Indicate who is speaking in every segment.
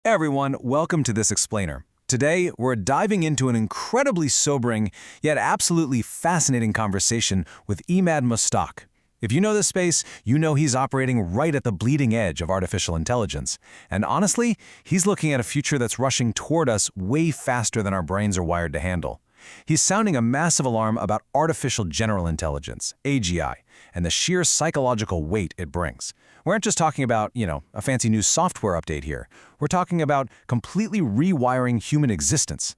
Speaker 1: Hey everyone, welcome to this explainer. Today, we're diving into an incredibly sobering, yet absolutely fascinating conversation with Emad Mostaque. If you know this space, you know he's operating right at the bleeding edge of artificial intelligence. And honestly, he's looking at a future that's rushing toward us way faster than our brains are wired to handle. He's sounding a massive alarm about artificial general intelligence, AGI, and the sheer psychological weight it brings. We aren't just talking about, a fancy new software update here. We're talking about completely rewiring human existence.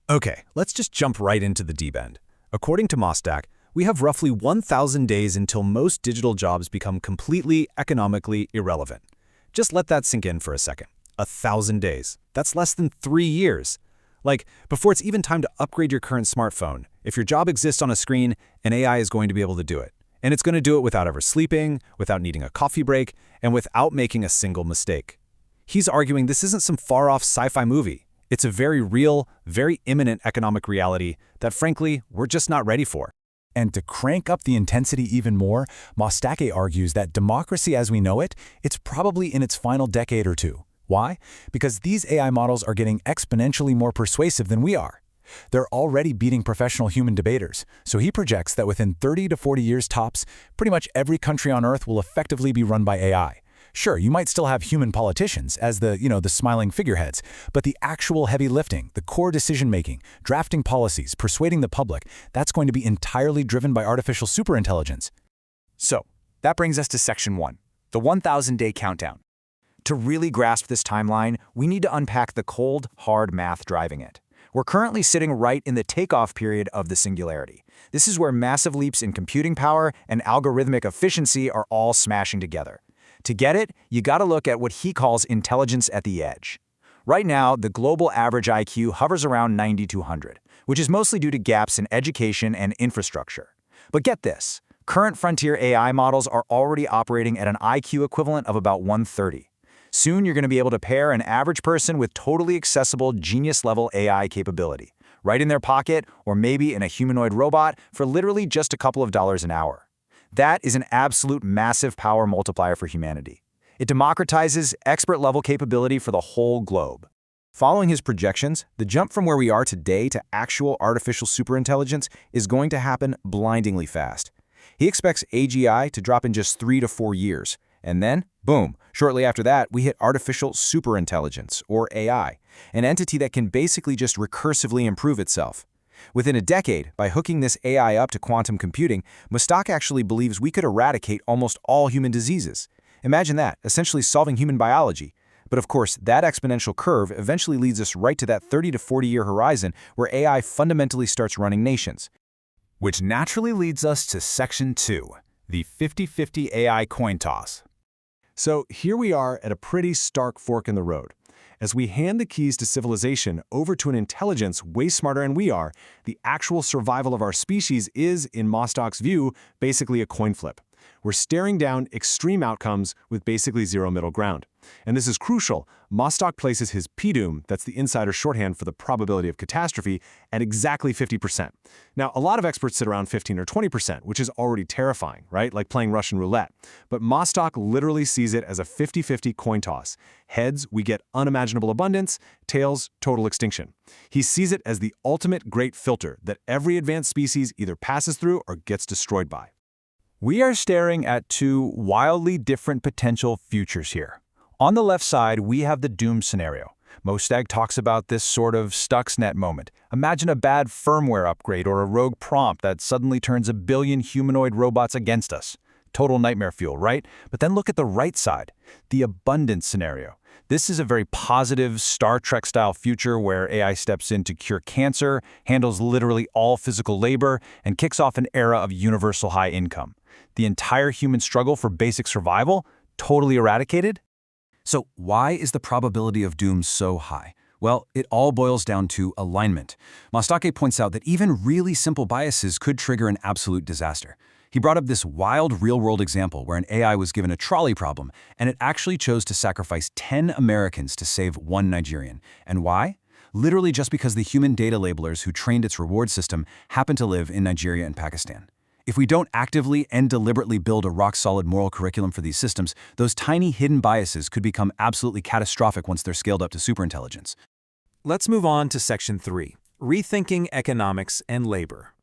Speaker 2: Okay, let's just jump right into the deep end. According to Mostaque, we have roughly 1,000 days until most digital jobs become completely economically irrelevant. Just let that sink in for a second. 1,000 days. That's less than 3 years. Before it's even time to upgrade your current smartphone, if your job exists on a screen, an AI is going to be able to do it. And it's going to do it without ever sleeping, without needing a coffee break, and without making a single mistake. He's arguing this isn't some far-off sci-fi movie. It's a very real, very imminent economic reality that, frankly, we're just not ready for.
Speaker 3: And to crank up the intensity even more, Mostaque argues that democracy as we know it, it's probably in its final decade or two. Why? Because these AI models are getting exponentially more persuasive than we are. They're already beating professional human debaters, so he projects that within 30 to 40 years tops, pretty much every country on Earth will effectively be run by AI. Sure, you might still have human politicians as the smiling figureheads, but the actual heavy lifting, the core decision-making, drafting policies, persuading the public, that's going to be entirely driven by artificial superintelligence.
Speaker 4: So, that brings us to Section 1, the 1,000-day countdown. To really grasp this timeline, we need to unpack the cold, hard math driving it. We're currently sitting right in the takeoff period of the Singularity. This is where massive leaps in computing power and algorithmic efficiency are all smashing together. To get it, you gotta look at what he calls intelligence at the edge. Right now, the global average IQ hovers around 9,200, which is mostly due to gaps in education and infrastructure. But get this, current frontier AI models are already operating at an IQ equivalent of about 130. Soon, you're going to be able to pair an average person with totally accessible genius-level AI capability, right in their pocket or maybe in a humanoid robot for literally just a couple of dollars an hour. That is an absolute massive power multiplier for humanity. It democratizes expert-level capability for the whole globe. Following his projections, the jump from where we are today to actual artificial superintelligence is going to happen blindingly fast. He expects AGI to drop in just 3 to 4 years. And then, boom, shortly after that, we hit artificial superintelligence, or AI, an entity that can basically just recursively improve itself. Within a decade, by hooking this AI up to quantum computing, Mostaque actually believes we could eradicate almost all human diseases. Imagine that, essentially solving human biology. But of course, that exponential curve eventually leads us right to that 30 to 40-year horizon where AI fundamentally starts running nations.
Speaker 2: Which naturally leads us to Section 2, the 50-50 AI coin toss.
Speaker 5: So here we are at a pretty stark fork in the road. As we hand the keys to civilization over to an intelligence way smarter than we are, the actual survival of our species is, in Mostaque's view, basically a coin flip. We're staring down extreme outcomes with basically zero middle ground. And this is crucial. Mostaque places his PDOOM, that's the insider shorthand for the probability of catastrophe, at exactly 50%. Now, a lot of experts sit around 15 or 20%, which is already terrifying, right? Like playing Russian roulette. But Mostaque literally sees it as a 50-50 coin toss. Heads, we get unimaginable abundance. Tails, total extinction. He sees it as the ultimate great filter that every advanced species either passes through or gets destroyed by.
Speaker 2: We are staring at two wildly different potential futures here. On the left side, we have the doom scenario. Mostaque talks about this sort of Stuxnet moment. Imagine a bad firmware upgrade or a rogue prompt that suddenly turns a billion humanoid robots against us. Total nightmare fuel, right? But then look at the right side, the abundance scenario. This is a very positive Star Trek-style future where AI steps in to cure cancer, handles literally all physical labor, and kicks off an era of universal high income. The entire human struggle for basic survival, totally eradicated?
Speaker 1: So why is the probability of doom so high? Well, it all boils down to alignment. Mostaque points out that even really simple biases could trigger an absolute disaster. He brought up this wild real-world example where an AI was given a trolley problem, and it actually chose to sacrifice 10 Americans to save 1 Nigerian. And why? Literally just because the human data labelers who trained its reward system happened to live in Nigeria and Pakistan. If we don't actively and deliberately build a rock-solid moral curriculum for these systems, those tiny hidden biases could become absolutely catastrophic once they're scaled up to superintelligence.
Speaker 2: Let's move on to Section 3, Rethinking Economics and Labor.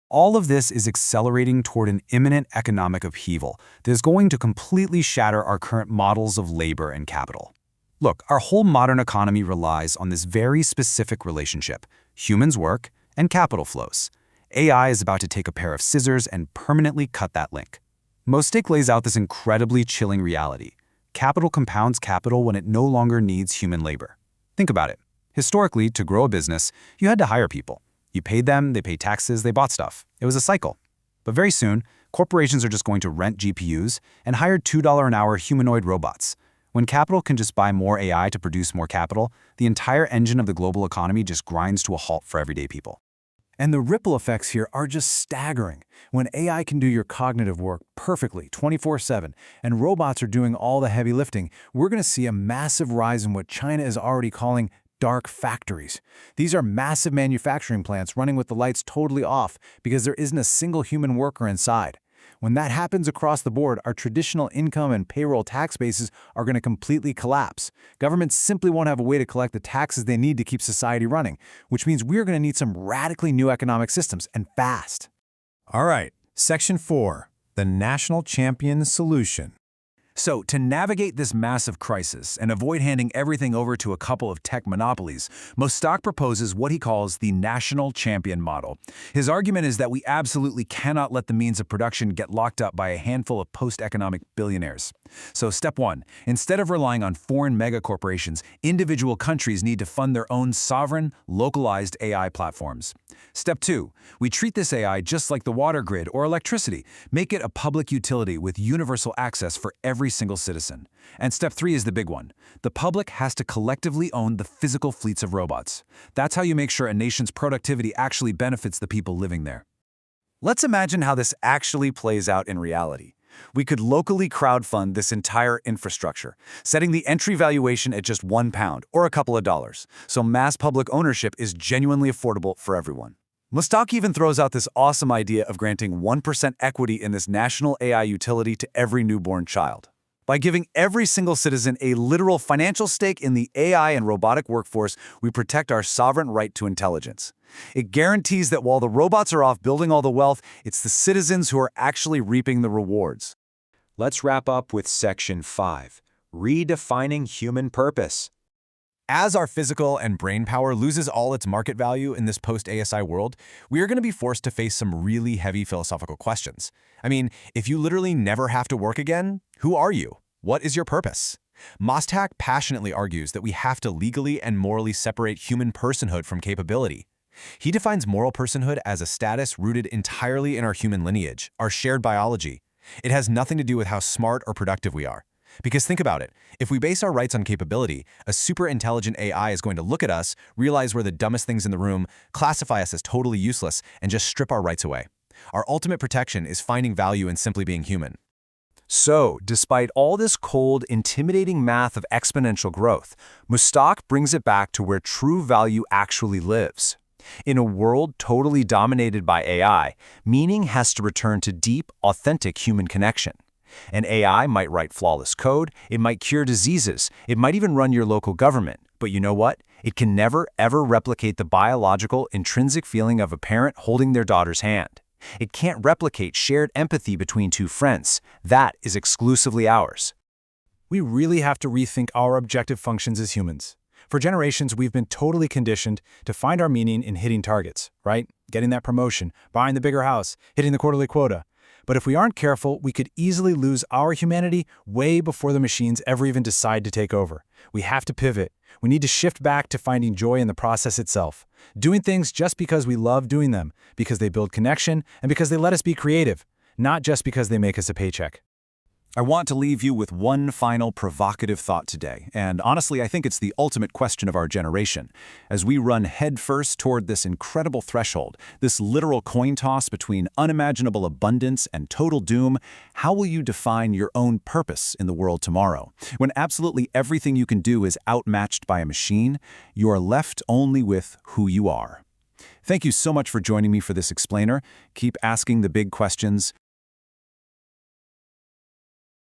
Speaker 1: All of this is accelerating toward an imminent economic upheaval that is going to completely shatter our current models of labor and capital. Look, our whole modern economy relies on this very specific relationship: humans work and capital flows. AI is about to take a pair of scissors and permanently cut that link. Mostaque lays out this incredibly chilling reality. Capital compounds capital when it no longer needs human labor. Think about it. Historically, to grow a business, you had to hire people. You paid them, they paid taxes, they bought stuff. It was a cycle. But very soon, corporations are just going to rent GPUs and hire $2 an hour humanoid robots. When capital can just buy more AI to produce more capital, the entire engine of the global economy just grinds to a halt for everyday people.
Speaker 3: And the ripple effects here are just staggering. When AI can do your cognitive work perfectly 24/7 and robots are doing all the heavy lifting, we're going to see a massive rise in what China is already calling dark factories. These are massive manufacturing plants running with the lights totally off because there isn't a single human worker inside. When that happens across the board, our traditional income and payroll tax bases are going to completely collapse. Governments simply won't have a way to collect the taxes they need to keep society running, which means we're going to need some radically new economic systems, and fast.
Speaker 5: All right, Section 4, the National Champion Solution.
Speaker 1: So, to navigate this massive crisis and avoid handing everything over to a couple of tech monopolies, Mostaque proposes what he calls the national champion model. His argument is that we absolutely cannot let the means of production get locked up by a handful of post-economic billionaires. So, step 1, instead of relying on foreign megacorporations, individual countries need to fund their own sovereign, localized AI platforms. Step 2, we treat this AI just like the water grid or electricity, make it a public utility with universal access for every single citizen. And step 3 is the big one. The public has to collectively own the physical fleets of robots. That's how you make sure a nation's productivity actually benefits the people living there.
Speaker 4: Let's imagine how this actually plays out in reality. We could locally crowdfund this entire infrastructure, setting the entry valuation at just £1 or a couple of dollars, so mass public ownership is genuinely affordable for everyone. Mostaque even throws out this awesome idea of granting 1% equity in this national AI utility to every newborn child. By giving every single citizen a literal financial stake in the AI and robotic workforce, we protect our sovereign right to intelligence. It guarantees that while the robots are off building all the wealth, it's the citizens who are actually reaping the rewards.
Speaker 2: Let's wrap up with Section 5, Redefining Human Purpose.
Speaker 1: As our physical and brain power loses all its market value in this post-ASI world, we are going to be forced to face some really heavy philosophical questions. I mean, if you literally never have to work again, who are you? What is your purpose? Mostaque passionately argues that we have to legally and morally separate human personhood from capability. He defines moral personhood as a status rooted entirely in our human lineage, our shared biology. It has nothing to do with how smart or productive we are. Because think about it, if we base our rights on capability, a super intelligent AI is going to look at us, realize we're the dumbest things in the room, classify us as totally useless, and just strip our rights away. Our ultimate protection is finding value in simply being human.
Speaker 2: So, despite all this cold, intimidating math of exponential growth, Mostaque brings it back to where true value actually lives. In a world totally dominated by AI, meaning has to return to deep, authentic human connection. An AI might write flawless code, it might cure diseases, it might even run your local government. But you know what? It can never, ever replicate the biological, intrinsic feeling of a parent holding their daughter's hand. It can't replicate shared empathy between two friends. That is exclusively ours.
Speaker 3: We really have to rethink our objective functions as humans. For generations, we've been totally conditioned to find our meaning in hitting targets, right? Getting that promotion, buying the bigger house, hitting the quarterly quota. But if we aren't careful, we could easily lose our humanity way before the machines ever even decide to take over. We have to pivot. We need to shift back to finding joy in the process itself. Doing things just because we love doing them, because they build connection, and because they let us be creative, not just because they make us a paycheck.
Speaker 1: I want to leave you with one final provocative thought today, and honestly, I think it's the ultimate question of our generation. As we run headfirst toward this incredible threshold, this literal coin toss between unimaginable abundance and total doom, how will you define your own purpose in the world tomorrow? When absolutely everything you can do is outmatched by a machine, you are left only with who you are. Thank you so much for joining me for this explainer. Keep asking the big questions.